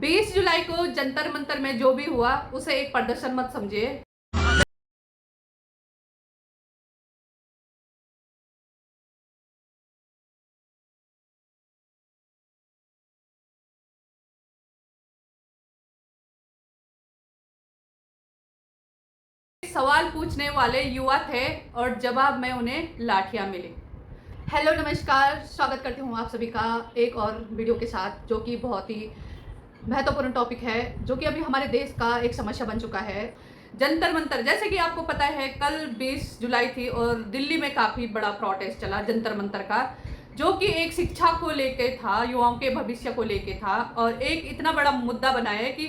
20 जुलाई को जंतर मंतर में जो भी हुआ उसे एक प्रदर्शन मत समझिए। सवाल पूछने वाले युवा थे और जवाब में उन्हें लाठियां मिली। हेलो नमस्कार, स्वागत करती हूँ आप सभी का एक और वीडियो के साथ, जो कि बहुत ही महत्वपूर्ण टॉपिक है, जो कि अभी हमारे देश का एक समस्या बन चुका है। जंतर मंतर, जैसे कि आपको पता है कल 20 जुलाई थी और दिल्ली में काफ़ी बड़ा प्रोटेस्ट चला जंतर मंतर का, जो कि एक शिक्षा को लेके था, युवाओं के भविष्य को लेके था और एक इतना बड़ा मुद्दा बना है कि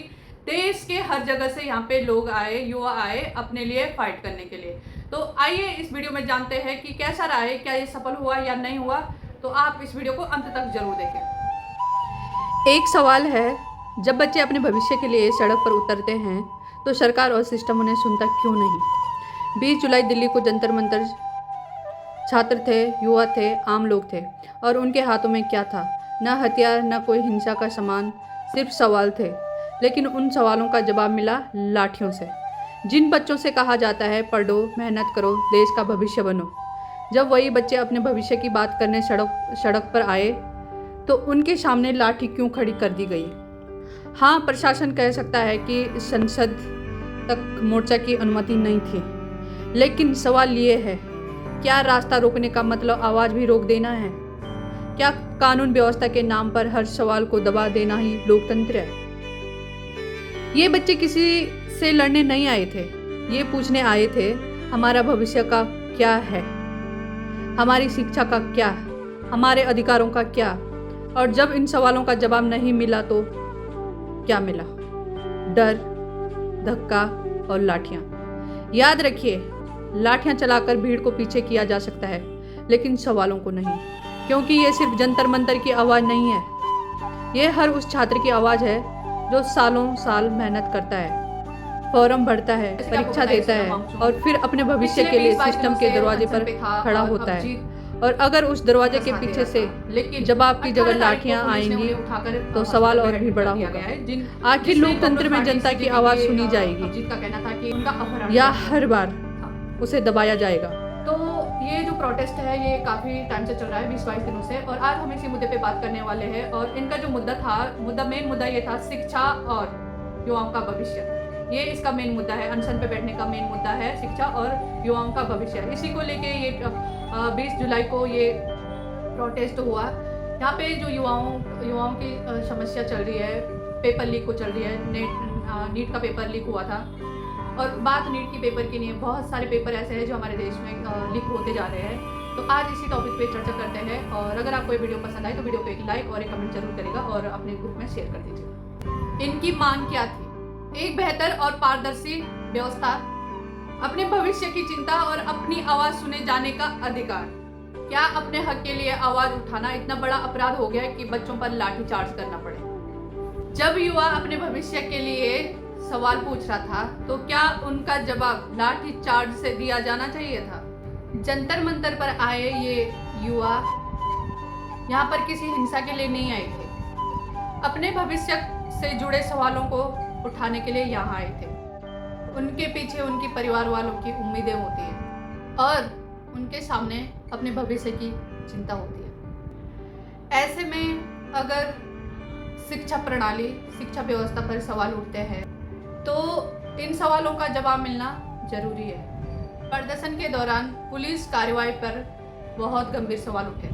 देश के हर जगह से यहाँ पे लोग आए, युवा आए अपने लिए फाइट करने के लिए। तो आइए इस वीडियो में जानते हैं कि कैसा रहा है, क्या ये सफल हुआ या नहीं हुआ। तो आप इस वीडियो को अंत तक जरूर देखें। एक सवाल है, जब बच्चे अपने भविष्य के लिए सड़क पर उतरते हैं तो सरकार और सिस्टम उन्हें सुनता क्यों नहीं। 20 जुलाई दिल्ली को जंतर मंतर, छात्र थे, युवा थे, आम लोग थे और उनके हाथों में क्या था? न हथियार, न कोई हिंसा का सामान, सिर्फ सवाल थे। लेकिन उन सवालों का जवाब मिला लाठियों से। जिन बच्चों से कहा जाता है पढ़ो, मेहनत करो, देश का भविष्य बनो, जब वही बच्चे अपने भविष्य की बात करने सड़क पर आए तो उनके सामने लाठी क्यों खड़ी कर दी गई। हाँ, प्रशासन कह सकता है कि संसद तक मोर्चा की अनुमति नहीं थी, लेकिन सवाल ये है, क्या रास्ता रोकने का मतलब आवाज़ भी रोक देना है? क्या कानून व्यवस्था के नाम पर हर सवाल को दबा देना ही लोकतंत्र है? ये बच्चे किसी से लड़ने नहीं आए थे, ये पूछने आए थे हमारा भविष्य का क्या है, हमारी शिक्षा का क्या, हमारे अधिकारों का क्या। और जब इन सवालों का जवाब नहीं मिला तो क्या मिला? डर, धक्का और लाठियां। याद रखिए, लाठियां चलाकर भीड़ को पीछे किया जा सकता है, लेकिन सवालों को नहीं, क्योंकि ये सिर्फ जंतर मंतर की आवाज़ नहीं है, ये हर उस छात्र की आवाज़ है जो सालों साल मेहनत करता है, फॉर्म भरता है, परीक्षा देता है और फिर अपने भविष्य के लिए सिस्टम के दरवाजे पर खड़ा होता है। और अगर उस दरवाजे के पीछे से जवाब की जगह लाठियां आएंगी तो सवाल और भी बड़ा होगा। आखिर लोकतंत्र में जनता की आवाज़ सुनी जाएगी या हर बार उसे दबाया जाएगा? तो ये जो प्रोटेस्ट है ये काफ़ी टाइम से चल रहा है, 20-22 दिनों से, और आज हम इसी मुद्दे पे बात करने वाले हैं। और इनका जो मेन मुद्दा ये था, शिक्षा और युवाओं का भविष्य। ये इसका मेन मुद्दा है, अनशन पे बैठने का मेन मुद्दा है शिक्षा और युवाओं का भविष्य। इसी को लेके ये 20 जुलाई को ये प्रोटेस्ट हुआ। यहाँ पे जो युवाओं की समस्या चल रही है, पेपर लीक को चल रही है, नीट का पेपर लीक हुआ था। और बात नीट की पेपर की नहीं है, बहुत सारे पेपर ऐसे हैं जो हमारे देश में लीक होते जा रहे हैं। तो आज इसी टॉपिक पे चर्चा करते हैं। और अगर आपको ये वीडियो पसंद आए तो वीडियो को एक लाइक और एक कमेंट जरूर करेगा और अपने ग्रुप में शेयर कर दीजिएगा। इनकी मांग क्या थी? एक बेहतर और पारदर्शी व्यवस्था, अपने भविष्य की चिंता और अपनी आवाज़ सुने जाने का अधिकार। क्या अपने हक के लिए आवाज़ उठाना इतना बड़ा अपराध हो गया है कि बच्चों पर लाठीचार्ज करना पड़े? जब युवा अपने भविष्य के लिए सवाल पूछ रहा था तो क्या उनका जवाब लाठी चार्ज से दिया जाना चाहिए था? जंतर मंतर पर आए ये युवा यहाँ पर किसी हिंसा के लिए नहीं आए थे, अपने भविष्य से जुड़े सवालों को उठाने के लिए यहाँ आए थे। उनके पीछे उनके परिवार वालों की उम्मीदें होती हैं और उनके सामने अपने भविष्य की चिंता होती है। ऐसे में अगर शिक्षा प्रणाली, शिक्षा व्यवस्था पर सवाल उठते हैं तो इन सवालों का जवाब मिलना जरूरी है। प्रदर्शन के दौरान पुलिस कार्रवाई पर बहुत गंभीर सवाल उठे।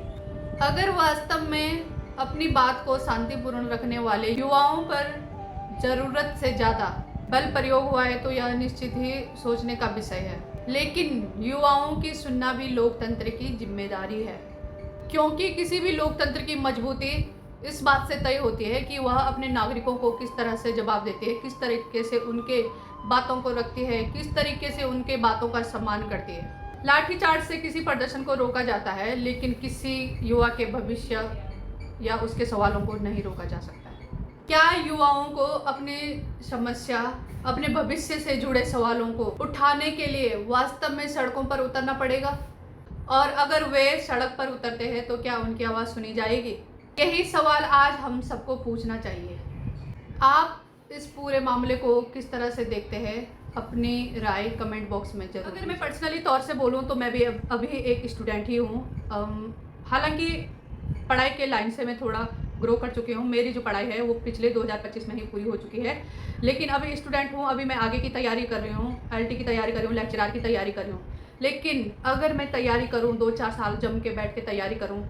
अगर वास्तव में अपनी बात को शांतिपूर्ण रखने वाले युवाओं पर जरूरत से ज़्यादा बल प्रयोग हुआ है तो यह निश्चित ही सोचने का विषय है। लेकिन युवाओं की सुनना भी लोकतंत्र की जिम्मेदारी है, क्योंकि किसी भी लोकतंत्र की मजबूती इस बात से तय होती है कि वह अपने नागरिकों को किस तरह से जवाब देती है, किस तरीके से उनके बातों को रखती है, किस तरीके से उनके बातों का सम्मान करती है। लाठीचार्ज से किसी प्रदर्शन को रोका जाता है, लेकिन किसी युवा के भविष्य या उसके सवालों को नहीं रोका जा सकता है। क्या युवाओं को अपनी समस्या, अपने भविष्य से जुड़े सवालों को उठाने के लिए वास्तव में सड़कों पर उतरना पड़ेगा? और अगर वे सड़क पर उतरते हैं तो क्या उनकी आवाज़ सुनी जाएगी? यही सवाल आज हम सबको पूछना चाहिए। आप इस पूरे मामले को किस तरह से देखते हैं, अपनी राय कमेंट बॉक्स में जरूर। अगर मैं पर्सनली तौर से बोलूँ तो मैं भी अभी एक स्टूडेंट ही हूँ। हालांकि पढ़ाई के लाइन से मैं थोड़ा ग्रो कर चुकी हूँ। मेरी जो पढ़ाई है वो पिछले 2025 में ही पूरी हो चुकी है, लेकिन अभी स्टूडेंट हूँ। अभी मैं आगे की तैयारी कर रही हूँ, LT की तैयारी कर रही हूँ, लेक्चरार की तैयारी कर रही हूँ। लेकिन अगर मैं तैयारी करूँ, 2-4 साल जम के बैठ के तैयारी करूँ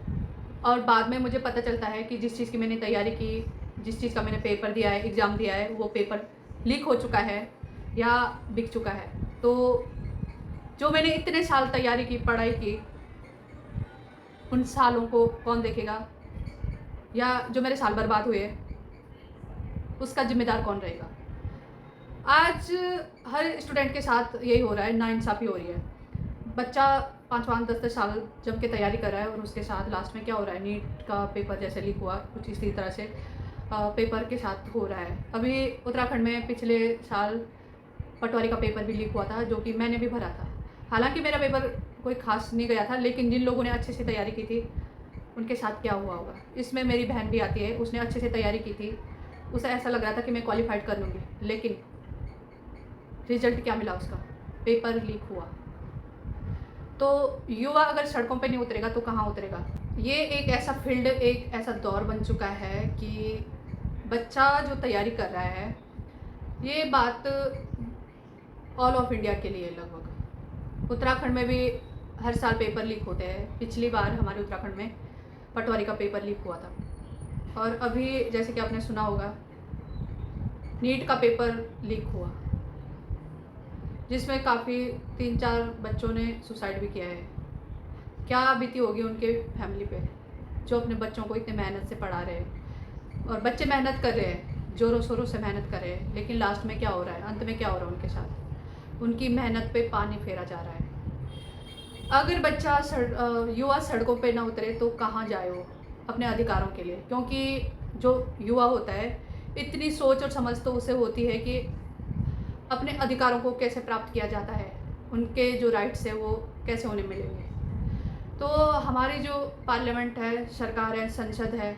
और बाद में मुझे पता चलता है कि जिस चीज़ की मैंने तैयारी की, जिस चीज़ का मैंने पेपर दिया है, एग्ज़ाम दिया है, वो पेपर लीक हो चुका है या बिक चुका है, तो जो मैंने इतने साल तैयारी की, पढ़ाई की, उन सालों को कौन देखेगा? या जो मेरे साल बर्बाद हुए उसका जिम्मेदार कौन रहेगा? आज हर स्टूडेंट के साथ यही हो रहा है, नाइंसाफ़ी हो रही है। बच्चा 5-5, 10-10 साल जम के तैयारी कर रहा है और उसके साथ लास्ट में क्या हो रहा है, नीट का पेपर जैसे लीक हुआ, कुछ इसी तरह से पेपर के साथ हो रहा है। अभी उत्तराखंड में पिछले साल पटवारी का पेपर भी लीक हुआ था, जो कि मैंने भी भरा था। हालांकि मेरा पेपर कोई खास नहीं गया था, लेकिन जिन लोगों ने अच्छे से तैयारी की थी उनके साथ क्या हुआ होगा। इसमें मेरी बहन भी आती है, उसने अच्छे से तैयारी की थी, उसे ऐसा लग रहा था कि मैं क्वालिफाइड कर लूँगी, लेकिन रिजल्ट क्या मिला उसका, पेपर लीक हुआ। तो युवा अगर सड़कों पे नहीं उतरेगा तो कहाँ उतरेगा? ये एक ऐसा फील्ड, एक ऐसा दौर बन चुका है कि बच्चा जो तैयारी कर रहा है, ये बात ऑल ऑफ इंडिया के लिए लगभग। उत्तराखंड में भी हर साल पेपर लीक होते हैं। पिछली बार हमारे उत्तराखंड में पटवारी का पेपर लीक हुआ था और अभी जैसे कि आपने सुना होगा, नीट का पेपर लीक हुआ, जिसमें काफ़ी 3-4 बच्चों ने सुसाइड भी किया है। क्या बीती होगी उनके फैमिली पे, जो अपने बच्चों को इतने मेहनत से पढ़ा रहे हैं। और बच्चे मेहनत कर रहे हैं, ज़ोरों शोरों से मेहनत कर रहे हैं, लेकिन लास्ट में क्या हो रहा है, अंत में क्या हो रहा है उनके साथ? उनकी मेहनत पे पानी फेरा जा रहा है। अगर बच्चा युवा सड़कों पे ना उतरे तो कहाँ जाए वो अपने अधिकारों के लिए? क्योंकि जो युवा होता है, इतनी सोच और समझ तो उसे होती है कि अपने अधिकारों को कैसे प्राप्त किया जाता है, उनके जो राइट्स है वो कैसे उन्हें मिलेंगे। तो हमारी जो पार्लियामेंट है, सरकार है, संसद है,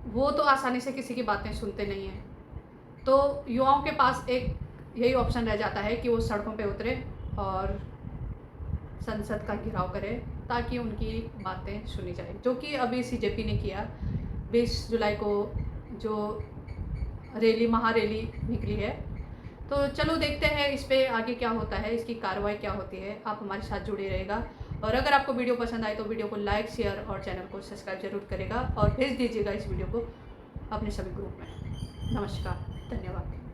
वो तो आसानी से किसी की बातें सुनते नहीं हैं। तो युवाओं के पास एक यही ऑप्शन रह जाता है कि वो सड़कों पे उतरे और संसद का घेराव करे, ताकि उनकी बातें सुनी जाए, जो कि अभी CJP ने किया। 20 जुलाई को जो महारैली निकली है। तो चलो देखते हैं इस पे आगे क्या होता है, इसकी कार्रवाई क्या होती है। आप हमारे साथ जुड़े रहेगा, और अगर आपको वीडियो पसंद आए तो वीडियो को लाइक, शेयर और चैनल को सब्सक्राइब जरूर करेगा और भेज दीजिएगा इस वीडियो को अपने सभी ग्रुप में। नमस्कार, धन्यवाद।